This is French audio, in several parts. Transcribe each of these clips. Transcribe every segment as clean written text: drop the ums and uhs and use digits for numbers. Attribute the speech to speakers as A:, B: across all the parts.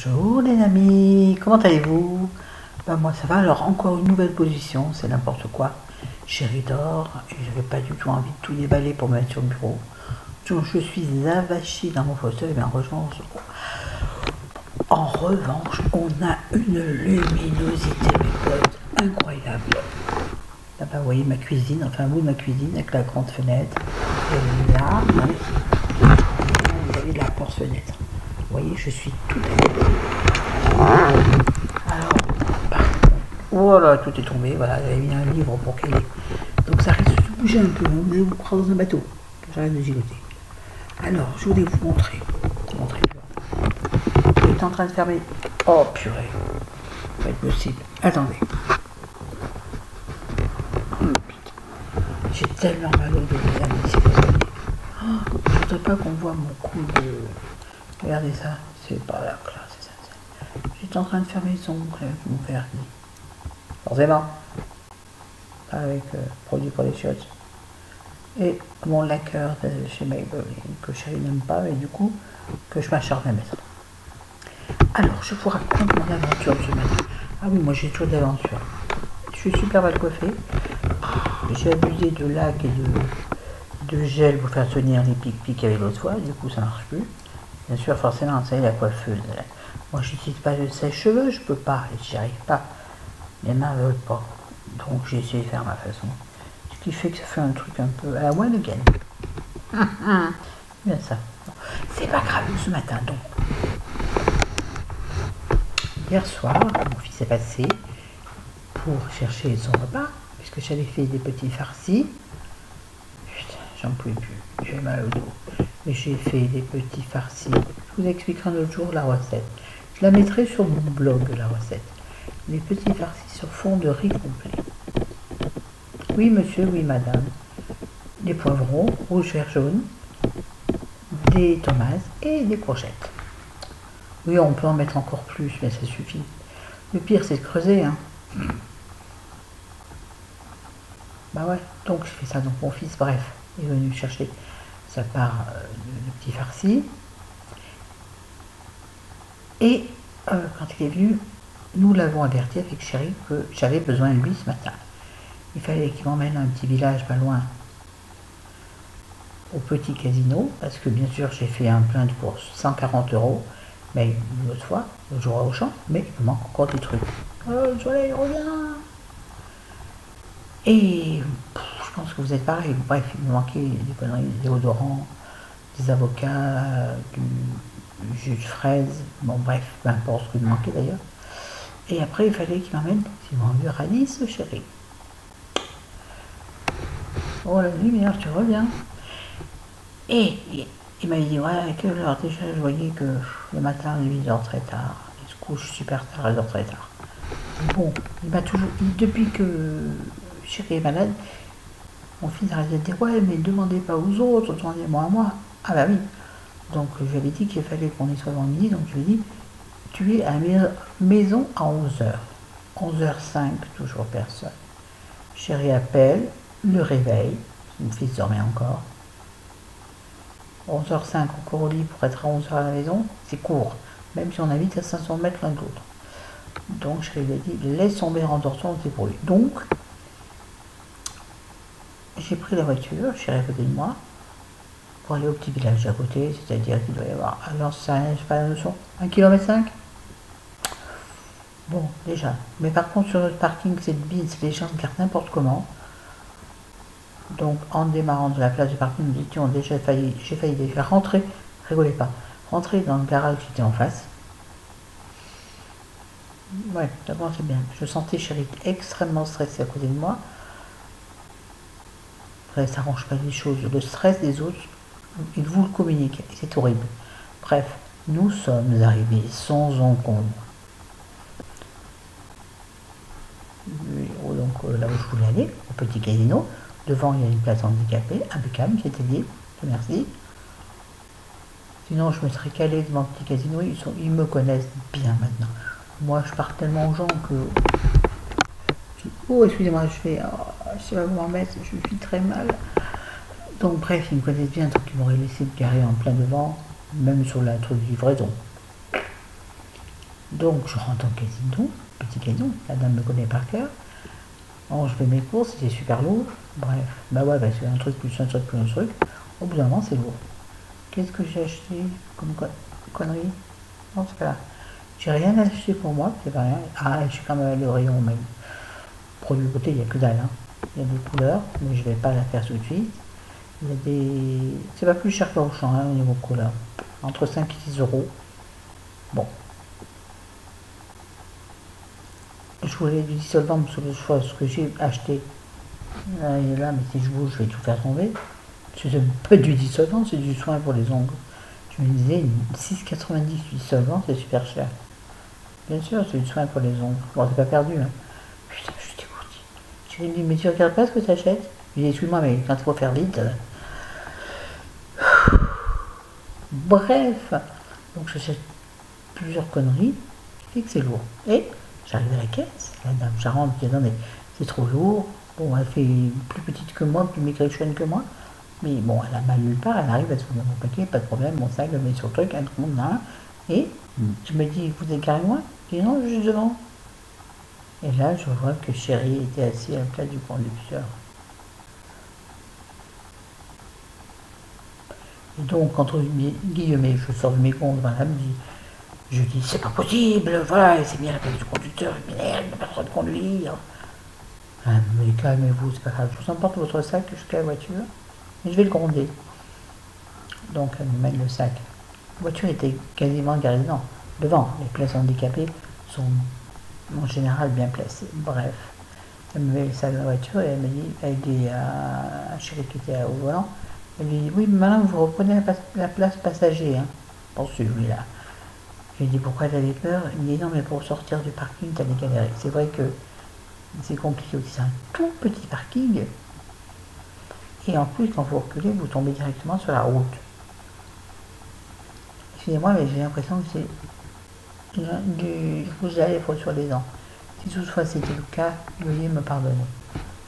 A: Bonjour les amis, comment allez-vous? Moi ça va, alors encore une nouvelle position, c'est n'importe quoi. Chérie dort et je n'avais pas du tout envie de tout déballer pour me mettre sur le bureau. Donc je suis avachie dans mon fauteuil, mais en revanche, on a une luminosité mes potes, incroyable. Là-bas vous voyez ma cuisine, enfin un bout de ma cuisine avec la grande fenêtre. Et là, vous avez la porte-fenêtre. Vous voyez, je suis tout à fait. Alors, voilà, tout est tombé. Voilà, j'avais mis un livre pour qu'elle ait. Donc ça risque de bouger un peu. Vous allez vous croire dans un bateau. J'arrête de gigoter. Alors, je voulais vous montrer. Je suis en train de fermer. Oh purée. Ça va être possible. Attendez. J'ai tellement mal au dos, les amis, si vous savez. Je ne voudrais pas qu'on voit mon coup de. Regardez ça, c'est pas la classe, c'est ça. J'étais en train de fermer son ongle avec mon vernis. Forcément. Avec produit pour les chiottes. Et mon lacquer de chez Maybelline, que chérie n'aime pas, mais du coup, que je m'acharne à mettre. Alors, je vous raconte mon aventure de ce matin. Ah oui, moi j'ai toujours d'aventure. Je suis super mal coiffée. J'ai abusé de lac et de gel pour faire tenir les pics-pics avec l'autre fois, du coup ça marche plus. Bien sûr, forcément, vous savez, la coiffeuse. Moi, je n'utilise pas de sèche-cheveux, je peux pas, j'y arrive pas. Les mains ne veulent pas. Donc, j'ai essayé de faire ma façon. Ce qui fait que ça fait un truc un peu à la one again. Bien ça. C'est pas grave, ce matin, donc. Hier soir, mon fils est passé pour chercher son repas, puisque j'avais fait des petits farcis. Putain, j'en pouvais plus, j'ai mal au dos. Et j'ai fait des petits farcis. Je vous expliquerai un autre jour la recette. Je la mettrai sur mon blog, la recette. Les petits farcis sur fond de riz complet. Oui, monsieur, oui, madame. Des poivrons, rouge, vert, jaune, des tomates et des courgettes. Oui, on peut en mettre encore plus, mais ça suffit. Le pire, c'est de creuser, hein. Bah ouais, donc je fais ça. Donc mon fils, bref, est venu chercher sa part de petits farcis. Et quand il est venu, nous l'avons averti avec chérie que j'avais besoin de lui ce matin. Il fallait qu'il m'emmène à un petit village pas loin, au petit casino, parce que bien sûr j'ai fait un plein de courses, 140 €, mais une autre fois, le jour au champ, mais il me manque encore des trucs. Le soleil revient. Et je pense que vous êtes pareil. Bref, il me manquait des conneries, des déodorants, des avocats, du jus de fraise, bon bref, peu importe ce qu'il me manquait d'ailleurs. Et après, il fallait qu'il m'emmène, s'il m'a envie, à Nice, chérie. Oh la lumière, tu reviens. Et il m'a dit, ouais, à quelle heure déjà? Je voyais que le matin, lui, il dort très tard. Il se couche super tard, il dort très tard. Bon, il m'a toujours, depuis que chérie est malade, mon fils arrêtait de dire, ouais, mais demandez pas aux autres, demandez-moi à moi. Ah bah oui. Donc je lui avais dit qu'il fallait qu'on y soit avant midi, donc je lui ai dit, tu es à la maison à 11h. 11h05, toujours personne. Chérie appelle, le réveil, mon fils dormait encore. 11h05 encore au lit pour être à 11h à la maison, c'est court, même si on habite à 500 mètres l'un de l'autre. Donc je lui ai dit, laisse tomber, rendors-toi, on se débrouille. Donc, j'ai pris la voiture, je suis à côté de moi, pour aller au petit village à côté, c'est-à-dire qu'il doit y avoir, alors ça, je sais pas la notion, 1,5 km. Bon, déjà. Mais par contre, sur notre parking, c'est de bise, les gens se gardent n'importe comment. Donc, en démarrant de la place du parking, nous étions déjà failli, j'ai failli déjà rentrer, rigolez pas, rentrer dans le garage qui était en face. Ouais, d'abord c'est bien. Je sentais chérie extrêmement stressée à côté de moi. Après, ça n'arrange pas les choses. Le stress des autres, ils vous le communiquent, et c'est horrible. Bref, nous sommes arrivés sans encombre. Donc là où je voulais aller, au petit casino, devant il y a une place handicapée, impeccable, j'étais dit, merci. Sinon je me serais calé devant le petit casino, ils me connaissent bien maintenant. Moi je parle tellement aux gens que... Oh excusez-moi, je fais... Oh, je sais pas comment mettre, je suis très mal. Donc bref, ils me connaissent bien, donc ils m'auraient laissé me garer en plein devant, même sur la truc de livraison. Donc je rentre au casino, petit casino, la dame me connaît par cœur. Bon, je fais mes courses, c'était super lourd. Bref, bah ouais, bah c'est un truc plus un truc plus un truc. Au bout d'un moment, c'est lourd. Qu'est-ce que j'ai acheté comme connerie? Non, c'est pas là. J'ai rien acheté pour moi, c'est pas rien. Ah, je suis quand même allé au rayon, mais produit beauté, il n'y a que dalle. Hein. Il y a des couleurs, mais je vais pas la faire tout de suite. Il y a des. C'est pas plus cher qu'Auchan hein, au niveau couleur. Entre 5 et 6 euros. Bon. Je voulais du dissolvant sur le choix, ce que j'ai acheté. Là, il est là, mais si je bouge, je vais tout faire tomber. C'est pas du dissolvant, c'est du soin pour les ongles. Je me disais, 6,90 du dissolvant, c'est super cher. Bien sûr, c'est du soin pour les ongles. Bon, c'est pas perdu. Hein. Putain, je suis dégoûtée. Je lui ai dit, mais tu regardes pas ce que tu achètes? Je lui ai dit, excuse-moi, mais quand il faut faire vite. Bref. Donc, j'achète plusieurs conneries et que c'est lourd. Et j'arrive à la caisse. La dame, je rentre, je dis, non, mais c'est trop lourd. Bon, elle fait plus petite que moi, plus maigrichonne que moi. Mais bon, elle a mal nulle part, elle arrive à se faire mon paquet, pas de problème, mon sac, je le mets sur le truc, tout le monde là. Et je me dis, vous êtes carré moi? Je dis non, juste devant. Et là, je vois que Chéri était assis à la place du conducteur. Et donc, entre guillemets, je sors de mes gonds, voilà, je dis, c'est pas possible, voilà, elle s'est mis à la place du conducteur, il m'énerve, il n'a pas le droit de conduire. Ah, mais calmez-vous, c'est pas grave, je vous emporte votre sac jusqu'à la voiture, et je vais le gronder. Donc, elle me mène le sac. La voiture était quasiment garée devant. Les places handicapées sont en général bien placées. Bref, elle me met le sac dans la voiture et elle me dit, elle dit à Chéri qui était au volant, elle lui dit, oui, mais maintenant vous reprenez la place passager, hein, pour celui-là. Je lui ai dit, pourquoi t'avais peur? Il me dit, non, mais pour sortir du parking, t'allais galérer. C'est vrai que c'est compliqué aussi, c'est un tout petit parking. Et en plus, quand vous reculez, vous tombez directement sur la route. Excusez-moi, mais j'ai l'impression que c'est du rouge à lèvres sur les dents. Si toutefois c'était le cas, veuillez me pardonner.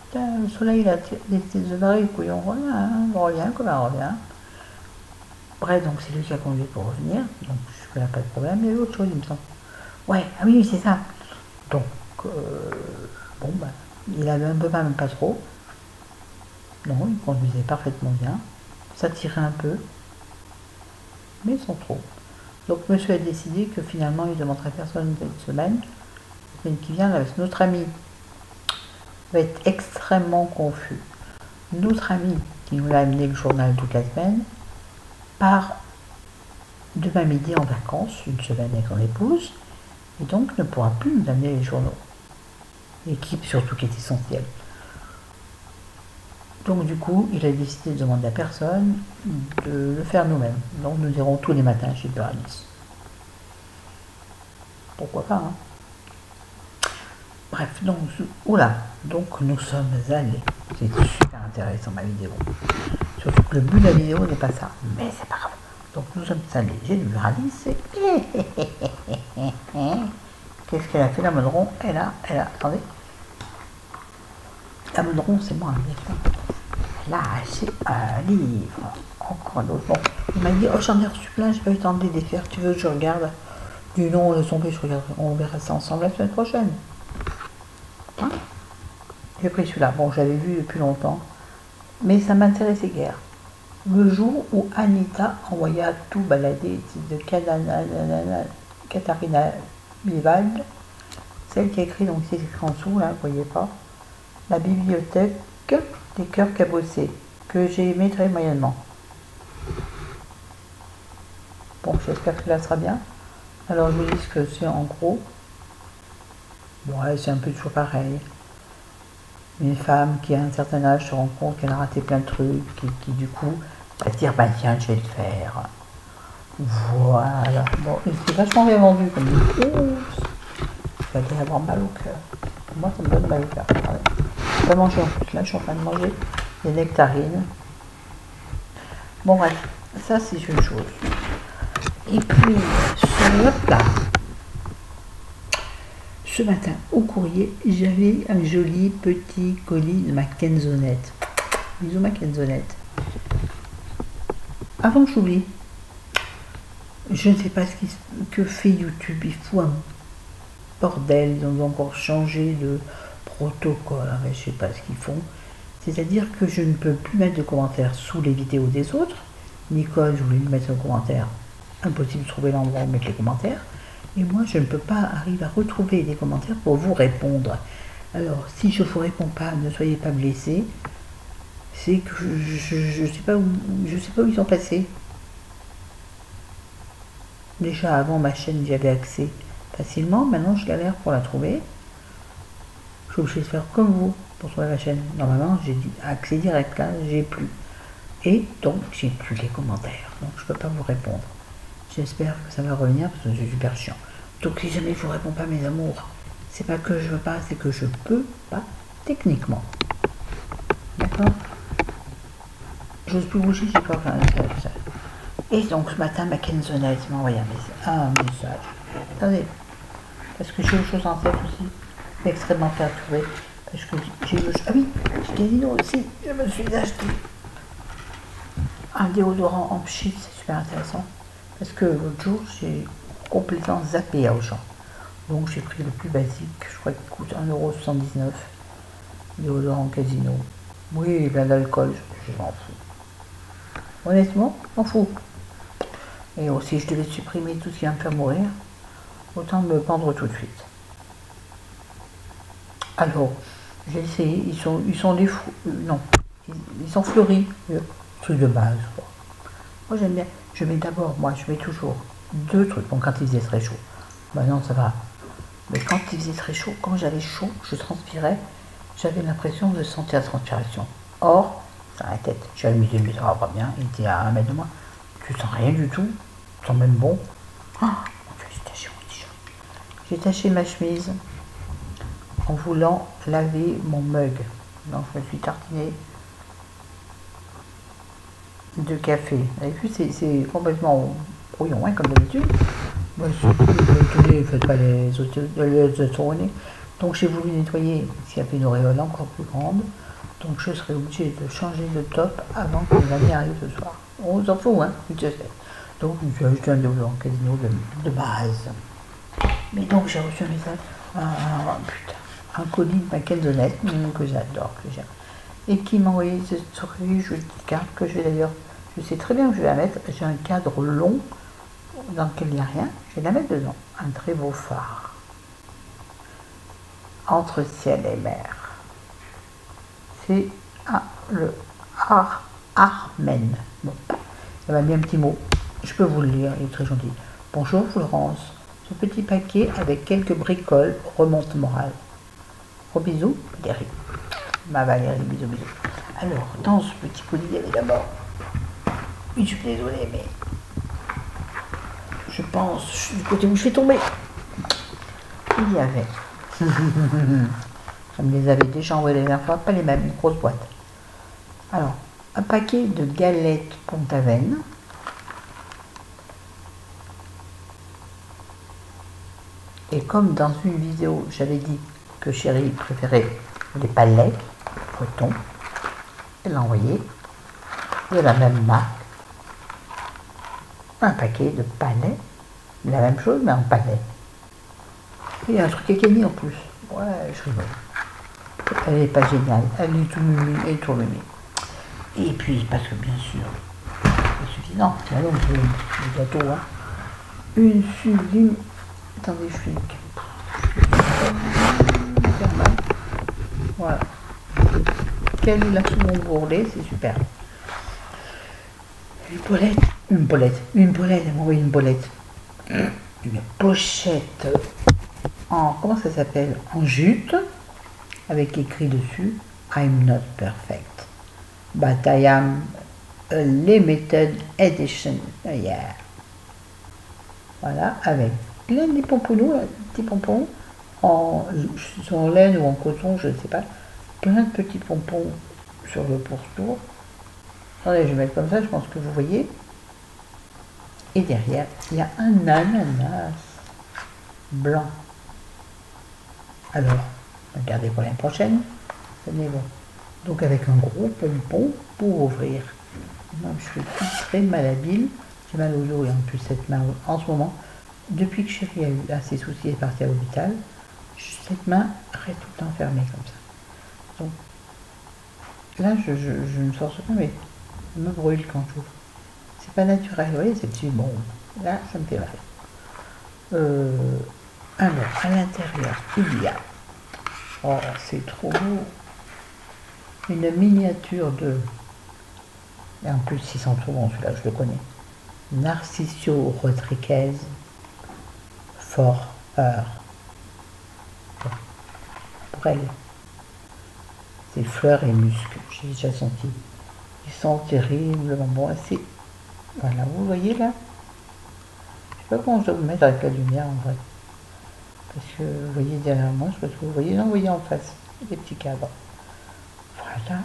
A: Putain, le soleil a laissé de barrer le couillon, on revient comme on revient. Bref, donc c'est lui qui a conduit pour revenir, donc jusque là pas de problème. Il y avait autre chose, il me semble. Ouais, ah oui, c'est ça. Donc, bon, bah, il avait un peu mal, même pas trop. Non, il conduisait parfaitement bien. Ça tirait un peu, mais sans trop. Donc monsieur a décidé que finalement il ne demanderait personne cette semaine. La semaine qui vient, notre ami va être extrêmement confus. Notre ami qui nous a amené le journal toute la semaine part demain midi en vacances, une semaine avec son épouse, et donc ne pourra plus nous amener les journaux. L'équipe surtout qui est essentielle. Donc du coup, il a décidé de demander à personne de le faire nous-mêmes. Donc nous irons tous les matins chez Bernice. Pourquoi pas, hein? Bref, donc, oula, donc nous sommes allés. C'est super intéressant ma vidéo. Surtout que le but de la vidéo n'est pas ça. Mais c'est pas grave. Donc nous sommes allés. J'ai vu Alice et... Qu'est-ce qu'elle a fait la Meudron? Elle a, attendez. La Meudron, c'est moi, bien sûr. Elle a acheté un livre. Encore un autre. Bon, il m'a dit, oh j'en ai reçu plein, j'ai pas eu le temps de les défaire. Tu veux que je regarde? Du nom, le son, je regarde. On verra ça ensemble la semaine prochaine. Hein? J'ai pris celui-là. Bon, j'avais vu depuis longtemps. Mais ça m'intéressait guère. Le jour où Anita envoya tout balader, c'est de Katharina Vivald, celle qui a écrit, donc c'est écrit en dessous, là, vous voyez pas, la bibliothèque des cœurs cabossés, que j'ai aimé très moyennement. Bon, j'espère que là sera bien. Alors je vous dis ce que c'est en gros. Ouais, c'est un peu toujours pareil. Une femme qui à un certain âge se rend compte qu'elle a raté plein de trucs, qui du coup va se dire bah tiens je vais le faire. Voilà. Bon, c'est vachement bien vendu comme dit. Ça va avoir mal au cœur. Moi ça me donne mal au cœur. Je vais pas manger en plus. Là je suis en train de manger des nectarines. Bon bref, ça c'est une chose. Et puis sur le plat. Ce matin, au courrier, j'avais un joli petit colis de ma Kenzonette. Bisous ma Kenzonette. Avant que j'oublie, Je ne sais pas que fait YouTube. Il fout un bordel. Ils ont encore changé de protocole. Je ne sais pas ce qu'ils font. C'est-à-dire que je ne peux plus mettre de commentaires sous les vidéos des autres. Nicole, je voulais lui mettre un commentaire. Impossible de trouver l'endroit où mettre les commentaires. Et moi, je ne peux pas arriver à retrouver des commentaires pour vous répondre. Alors, si je ne vous réponds pas, ne soyez pas blessés. C'est que je ne sais pas où ils sont passés. Déjà, avant ma chaîne, j'y avais accès facilement. Maintenant, je galère pour la trouver. Je suis obligée de faire comme vous pour trouver la chaîne. Normalement, j'ai dit accès direct, là, j'ai plus. Et donc, j'ai plus les commentaires. Donc, je ne peux pas vous répondre. J'espère que ça va revenir parce que c'est super chiant. Donc, si jamais je ne vous réponds pas, mes amours, c'est pas que je veux pas, c'est que je peux pas techniquement. D'accord? J'ose plus bouger, j'ai peur faire ça. Et donc, ce matin, ma Kenzonette m'a envoyé un message. Attendez, parce que j'ai autre chose en tête aussi, extrêmement perturbée. Parce que j'ai eu... Ah oui, j'ai dit non aussi, je me suis acheté un déodorant en pchit, c'est super intéressant. Parce que l'autre jour, j'ai complètement zappé aux gens. Donc j'ai pris le plus basique, je crois qu'il coûte 1,79 €, déodorant Casino. Oui, il y a de l'alcool, je m'en fous. Honnêtement, je m'en fous. Et aussi, je devais supprimer tout ce qui va me faire mourir, autant me pendre tout de suite. Alors, j'ai essayé, ils sont des fous, non, ils sont fleuris, truc de base, quoi. Moi j'aime bien, je mets d'abord, je mets toujours 2 trucs, bon quand il faisait très chaud, maintenant ça va, mais quand il faisait très chaud, quand j'avais chaud, je transpirais, j'avais l'impression de sentir la transpiration. Or, dans la tête, j'ai amusé, mais ça va pas bien, il était à 1 mètre de moi, tu sens rien du tout, tu sens même bon. Oh, mon Dieu, j'ai taché mon t-shirt. J'ai taché ma chemise en voulant laver mon mug. Donc je me suis tartiné de café. Vous avez vu, c'est complètement brouillon, hein, comme d'habitude. Moi, ne faites pas les tourner. Donc j'ai voulu nettoyer s'il y avait une auréole encore plus grande. Donc je serai obligée de changer de top avant que l'année arrive ce soir. On s'en fout, hein, je sais. Donc j'ai acheté un déodorant Casino de base. Mais donc j'ai reçu un message, un colis de ma Kenzonette, que j'adore, que j'aime, et qui m'a envoyé cette jolie carte que je vais d'ailleurs, je sais très bien où je vais la mettre. J'ai un cadre long dans lequel il n'y a rien, je vais la mettre dedans. Un très beau phare entre ciel et mer. C'est le Armen. Bon, il m'a mis un petit mot, je peux vous le lire, il est très gentil. Bonjour Florence, ce petit paquet avec quelques bricoles remonte morale. Gros bisous, Valérie. Ma Valérie, bisous, bisous. Alors, dans ce petit colis, il y avait d'abord, oui, je suis désolée, mais je pense du côté où je suis tombée, il y avait, je me les avais déjà envoyés la dernière fois, pas les mêmes, une grosse boîte. Alors, un paquet de galettes Pont-Aven, et comme dans une vidéo, j'avais dit que Chérie préférait les palais bretons, elle a envoyé de la même marque un paquet de palais, la même chose mais en palais. Et il y a un truc avec Camille en plus. Ouais, je rigole. Elle n'est pas géniale, elle est tout mimi, elle est trop mimi. Et puis, parce que bien sûr, c'est suffisant, c'est donc le gâteau, hein. Une sublime. Attendez, je suis. Voilà. Quelle est la seconde bourrelée, c'est super. Une bolette, elle m'a envoyé une bolette. Une pochette en, comment ça s'appelle, en jute, avec écrit dessus, I'm not perfect, but I am a limited edition. Yeah. Voilà, avec plein de petits pompons, en laine ou en coton, je ne sais pas, plein de petits pompons sur le pourtour. Attendez, je vais mettre comme ça, je pense que vous voyez. Et derrière, il y a un ananas blanc. Alors, regardez pour l'année prochaine. Tenez bon. Donc avec un gros pompon pour ouvrir. Donc je suis très malhabile. j'ai mal au dos et en plus cette main en ce moment, depuis que chérie a eu ses soucis et est partie à l'hôpital, cette main reste tout le temps fermée comme ça. Donc là je ne force pas mais je me brûle quand j'ouvre. C'est pas naturel, vous voyez, c'est dessus, bon, là ça me fait mal. Alors, à l'intérieur, il y a, oh c'est trop beau, une miniature de, et en plus ils sont trop bons, celui-là je le connais, Narcisio Rodriguez For Her. Pour elle, c'est fleurs et musc, j'ai déjà senti. Ils sont terriblement bons. C'est, voilà, vous voyez là, je sais pas comment je dois vous mettre avec la lumière en vrai. Parce que vous voyez derrière moi, je sais pas si vous voyez, non, vous voyez en face, des petits cadres. Voilà,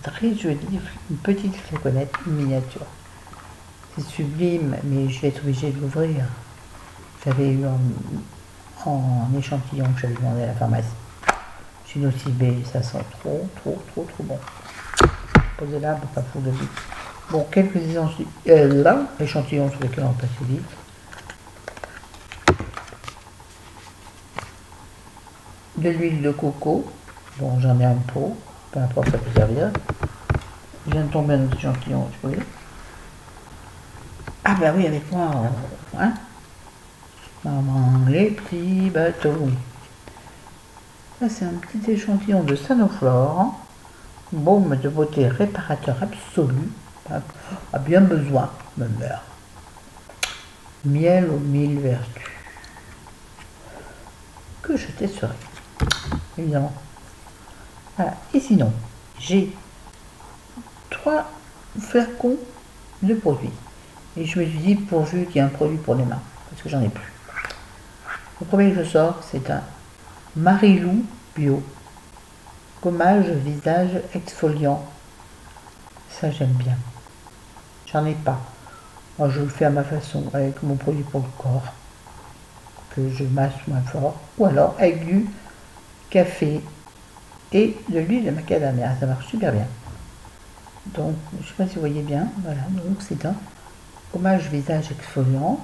A: très joli, une petite flaconnette, une miniature. C'est sublime, mais je vais être obligée de l'ouvrir. J'avais eu en échantillon que j'avais demandé à la pharmacie. Chinocibé, ça sent trop bon. Posez là, pas fou de vie. Bon, quelques échantillons sur lesquels on passe vite. De l'huile de coco, bon j'en ai un pot, peu importe, ça peut servir. Je viens de tomber un autre échantillon, je voulais. Ah bah oui, avec moi, hein. Maman, les petits bateaux. Ça c'est un petit échantillon de Sanoflore, baume de beauté réparateur absolu, a bien besoin, me meurt. Miel aux 1000 vertus. Que je testerai, évidemment. Voilà. Et sinon, j'ai 3 flacons de produits. Et je me suis dit, pourvu qu'il y ait un produit pour les mains, parce que j'en ai plus. Le premier que je sors, c'est un Marilou Bio. Gommage visage exfoliant. Ça, j'aime bien. J'en ai pas. Moi, je le fais à ma façon, avec mon produit pour le corps, que je masse moins fort, ou alors avec du café et de l'huile de macadamia. Ça marche super bien. Donc, je ne sais pas si vous voyez bien. Voilà, donc c'est un gommage visage exfoliant.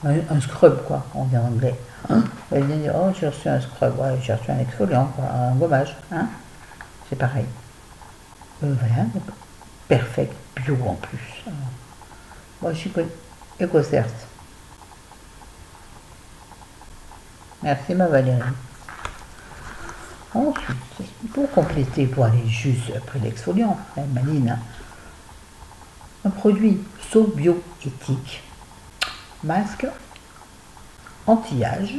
A: Un scrub, quoi, on dit en anglais. Hein, vous allez bien dire, oh, j'ai reçu un scrub, ouais, j'ai reçu un exfoliant, quoi, un gommage. Hein, c'est pareil. Voilà, donc, perfect, bio en plus. Moi, je suis EcoCert. Merci, ma Valérie. Ensuite, pour compléter, pour aller juste après l'exfoliant, la maline, hein, un produit So-Bio-Éthique, masque anti-âge,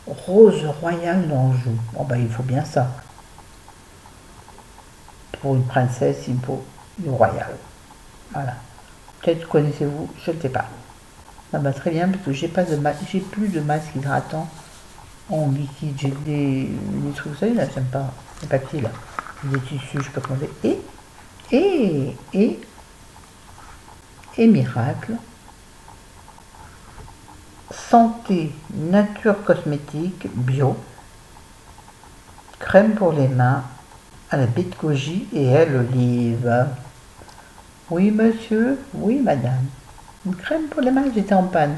A: rose royale d'Anjou. Bon ben il faut bien ça. Pour une princesse, il faut du royal. Voilà. Peut-être connaissez-vous, je ne sais pas. Ça va très bien parce que j'ai plus de masque hydratant en liquide. J'ai des trucs, vous savez là, j'aime pas les papiers là, des tissus, je peux commander. Et miracle, santé nature cosmétique bio, crème pour les mains à la baie de goji et à l'olive. Oui monsieur, oui madame. Une crème pour les mains, j'étais en panne.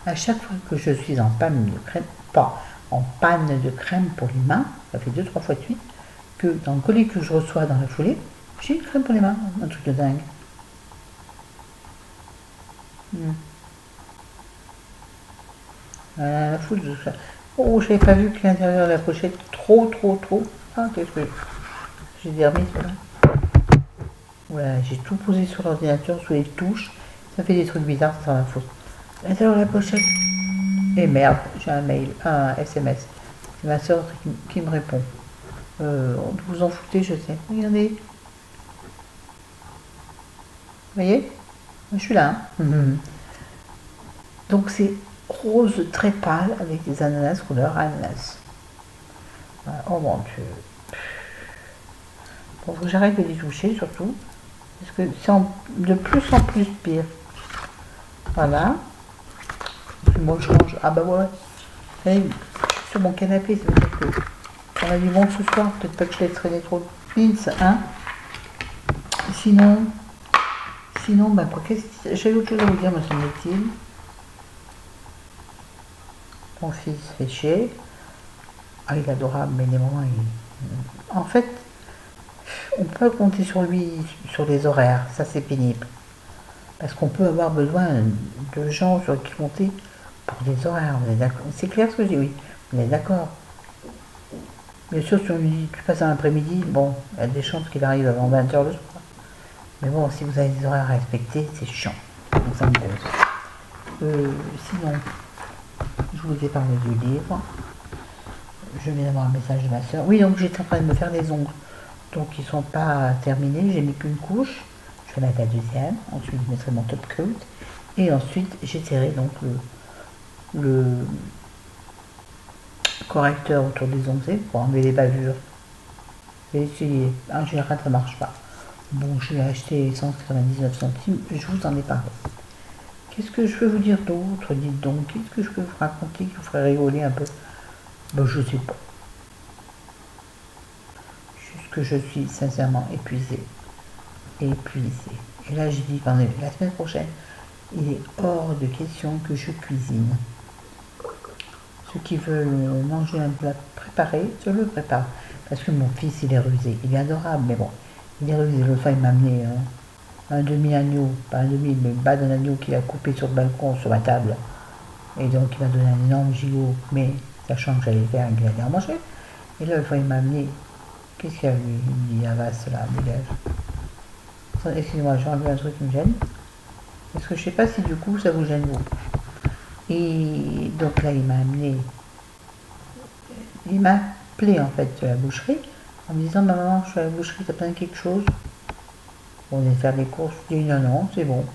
A: À chaque fois que je suis en panne de crème, pas en panne de crème pour les mains, ça fait 2-3 fois de suite, que dans le colis que je reçois dans la foulée, j'ai une crème pour les mains, un truc de dingue. Voilà, la foule de ça. Oh, j'avais pas vu que l'intérieur de la pochette, trop. Ah, qu'est-ce que j'ai des remises, voilà. Voilà, j'ai tout posé sur l'ordinateur, sous les touches. Ça fait des trucs bizarres, ça sent la faute. L'intérieur de la pochette. Et merde, j'ai un mail, un SMS. C'est ma soeur qui me répond. Vous en foutez, je sais. Regardez. Vous voyez? Je suis là. Hein. Donc c'est rose très pâle avec des ananas couleur ananas. Voilà. Oh mon Dieu. Bon, faut que j'arrête de les toucher surtout. Parce que c'est de plus en plus pire. Voilà. Puis moi je range. Ah bah ouais. Vous savez, sur mon canapé, ça veut dire que on a du bon ce soir. Peut-être pas que je l'ai traîné trop vite, hein. Sinon, Sinon, bah, quoi, j'ai autre chose à vous dire, me semble-t-il. Mon fils fait chier. Ah, il est adorable, mais des moments, en fait, on peut compter sur lui, sur les horaires. Ça, c'est pénible. Parce qu'on peut avoir besoin de gens sur qui compter pour des horaires. Vous êtes d'accord? C'est clair ce que je dis, oui. Vous êtes d'accord? Bien sûr, si on lui dit tu passes un après-midi, bon, il y a des chances qu'il arrive avant 20h le soir. Mais bon, si vous avez des horaires à respecter, c'est chiant. Donc ça me pose. Sinon, je vous ai parlé du livre. Je viens d'avoir un message de ma soeur. Oui, donc j'étais en train de me faire les ongles. Donc ils ne sont pas terminés, j'ai mis qu'une couche. Je vais mettre la deuxième. Ensuite, je mettrai mon top coat. Et ensuite, j'essaierai donc le correcteur autour des ongles pour enlever les bavures. J'ai essayé. En général, ça ne marche pas. Bon, je l'ai acheté 199 centimes. Je vous en ai parlé. Qu'est-ce que je peux vous dire d'autre? Dites donc, qu'est-ce que je peux vous raconter qui vous ferait rigoler un peu? Ben, je sais pas. Juste que je suis sincèrement épuisée. Épuisée. Et là, j'ai dit, la semaine prochaine, il est hors de question que je cuisine. Ceux qui veulent manger un plat préparé, je le prépare. Parce que mon fils, il est rusé. Il est adorable, mais bon, il est rusé. L'autre fois, il m'a amené un demi-agneau, pas un demi, mais une bas d'un agneau qu'il a coupé sur le balcon, sur ma table. Et donc, il m'a donné un énorme gigot, mais sachant que j'allais faire, qu'il allait en manger. Et là, l'autre fois, il m'a amené. Qu'est-ce qu'il y a eu? Il me dit, Avas, là, dégage. Excusez-moi, j'ai enlevé un truc qui me gêne. Parce que je sais pas si du coup, ça vous gêne vous. Et donc là, il m'a amené. Il m'a appelé en fait de la boucherie en me disant maman, je suis à la boucherie, t'as besoin de quelque chose? On est faire des courses. Je dis non, non, c'est bon.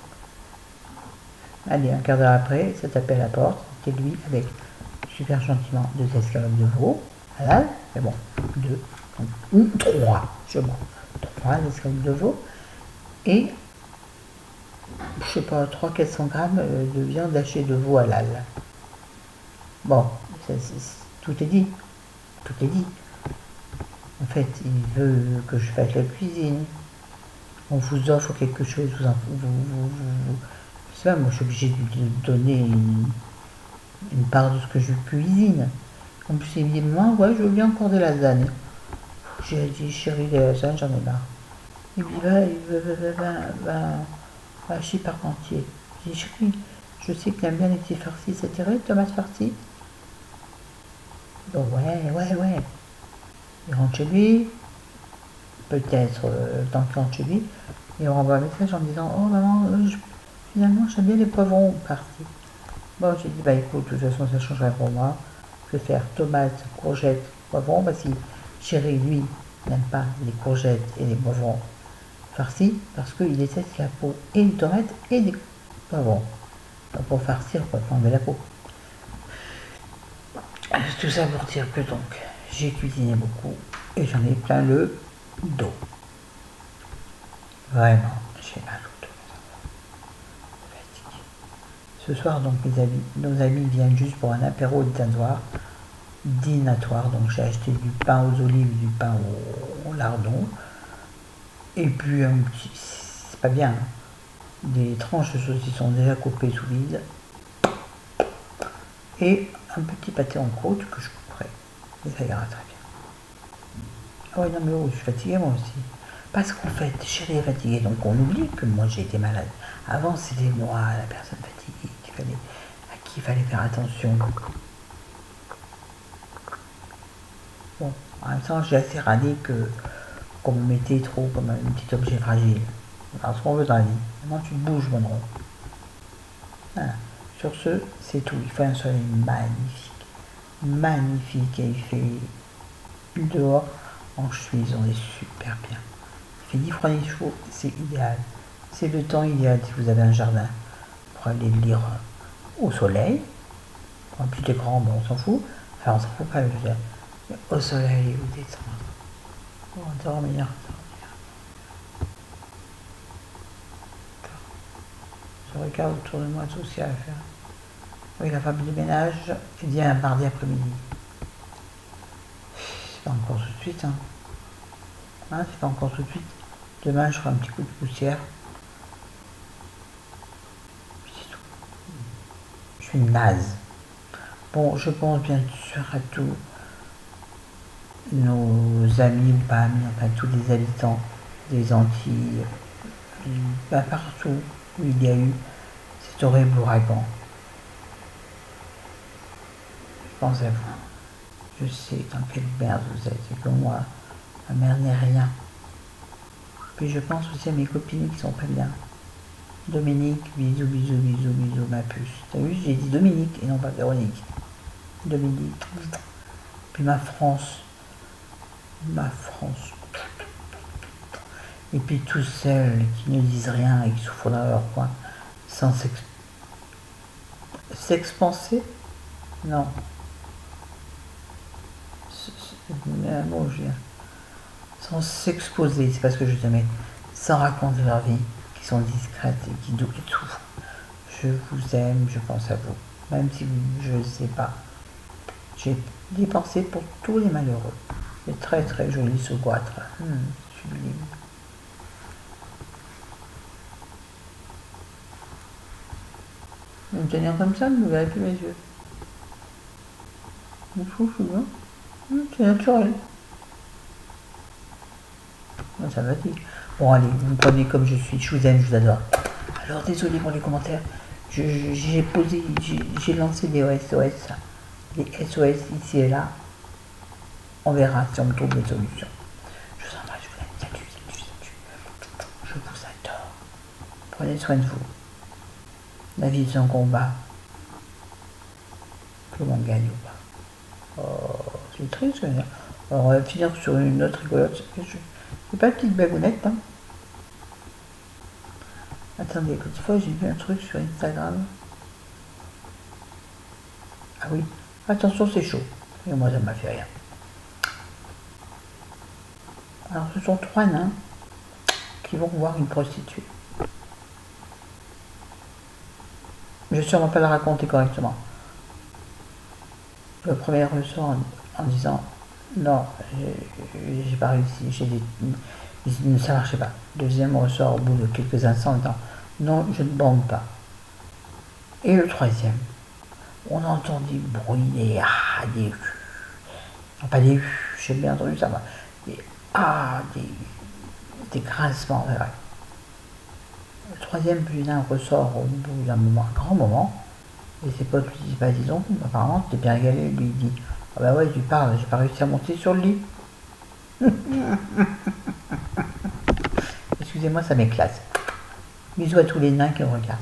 A: Allez, un quart d'heure après, ça tapait à la porte. C'était lui avec super gentiment 2 escalopes de veau. Halal, mais bon, 2, ou 3, je vois. 3 escalopes de veau. Et, je sais pas, 300-400 grammes de viande hachée de veau halal. Bon, tout est dit. Tout est dit. En fait, il veut que je fasse la cuisine. On vous offre quelque chose, je sais pas, moi je suis obligée de lui donner une part de ce que je cuisine. En plus, il me dit, maman, ouais, je veux bien encore des lasagnes. J'ai dit, chérie, les lasagnes, j'en ai marre. Il me dit, va chez Parmentier. J'ai dit, chérie, je sais que tu aimes bien les petits farcis, ça t'irait, tomates farcies? Donc, ouais. Il rentre chez lui, peut-être tant qu'il rentre chez lui, et on renvoie un message en me disant, oh maman, finalement j'aime bien les poivrons partis. Bon, j'ai dit, bah écoute, de toute façon ça changerait pour moi. Je vais faire tomates, courgettes, poivrons. Bah si chéri, lui, n'aime pas les courgettes et les poivrons farcis, parce qu'il déteste la peau et des tomates et des poivrons. Donc pour farcir, on peut enlever la peau. Tout ça pour dire que donc, j'ai cuisiné beaucoup et j'en ai plein le dos. Vraiment, j'ai mal au dos. Fatigué. Ce soir, donc, nos amis viennent juste pour un apéro dînatoire. Donc, j'ai acheté du pain aux olives, du pain au lardon. Et puis, un petit, c'est pas bien, hein, des tranches de saucisson déjà coupées sous vide. Et un petit pâté en croûte que je couperai. Et ça ira très bien. Ah ouais, non, mais oh, je suis fatiguée moi aussi. Parce qu'en fait, chérie est fatiguée, donc on oublie que moi j'ai été malade. Avant, c'était moi, la personne fatiguée, à qui il fallait faire attention. Bon, en même temps, j'ai assez radé qu'on me mettait trop comme un petit objet fragile. Alors, ce qu'on veut dans la vie. Maintenant, tu te bouges, mon rond. Voilà. Sur ce, c'est tout. Il fait un soleil magnifique. Magnifique. Et il fait dehors, en chemise, on est super bien. Il fait ni froid ni chaud, c'est idéal. C'est le temps idéal si vous avez un jardin pour aller lire au soleil. Un petit écran, bon, on s'en fout. Enfin, on s'en fout pas, je veux dire. Mais au soleil, vous détendre. Dormir. Je regarde autour de moi tout ce qu'il y a à faire. Oui, la femme de ménage vient mardi après-midi. C'est pas encore tout de suite, hein. C'est pas encore tout de suite. Demain, je ferai un petit coup de poussière. suis naze. Bon, je pense bien sûr à tous nos amis, enfin tous les habitants des Antilles, partout où il y a eu cet horrible ouragan. Je pense à vous. Je sais dans quelle merde vous êtes et que moi, ma mère n'est rien. Puis je pense aussi à mes copines qui sont pas bien. Dominique, bisous, bisous, bisous, bisous, ma puce. T'as vu, j'ai dit Dominique et non pas Véronique. Dominique. Puis ma France. Ma France. Et puis tous celles qui ne disent rien et qui souffrent dans leur coin, sans s'expanser. Non. Un mot, je viens. Sans s'exposer, c'est pas ce que je te mets. Sans raconter leur vie, qui sont discrètes et qui doublent tout. Je vous aime, je pense à vous. Même si je ne sais pas. J'ai des pensées pour tous les malheureux. C'est très très joli ce goitre. Sublime. Me tenir comme ça, ne me verrez plus mes yeux. Je trouve bien. C'est naturel. Ça va dire. Bon allez, vous me prenez comme je suis, je vous aime, je vous adore. Alors désolé pour les commentaires, j'ai lancé des SOS, des SOS ici et là. On verra si on me trouve des solutions. Je vous embrasse, je vous aime, salut, salut, salut. Je vous adore. Prenez soin de vous. La vie est un combat. Que l'on gagne ou pas. Oh, c'est triste. Alors on va finir sur une autre rigolote. C'est pas une petite bagounette, hein. Attendez, l'autre fois j'ai vu un truc sur Instagram. Ah oui, attention c'est chaud. Et moi ça m'a fait rien. Alors ce sont 3 nains qui vont voir une prostituée. Je vais sûrement pas la raconter correctement. Le premier ressort en disant non, j'ai pas réussi, ça marchait pas. Deuxième ressort au bout de quelques instants en disant non, je ne bande pas. Et le troisième, on entend des bruits, des non pas des j'ai bien entendu ça, des grincements, c'est vrai. Le troisième plus d'un ressort au bout d'un moment, un grand moment, et ses potes lui disent, bah dis donc, apparemment t'es bien galé, lui il dit, ah bah ouais tu parles, j'ai pas réussi à monter sur le lit. Excusez-moi, ça m'éclate. Bisous à tous les nains qui me regardent.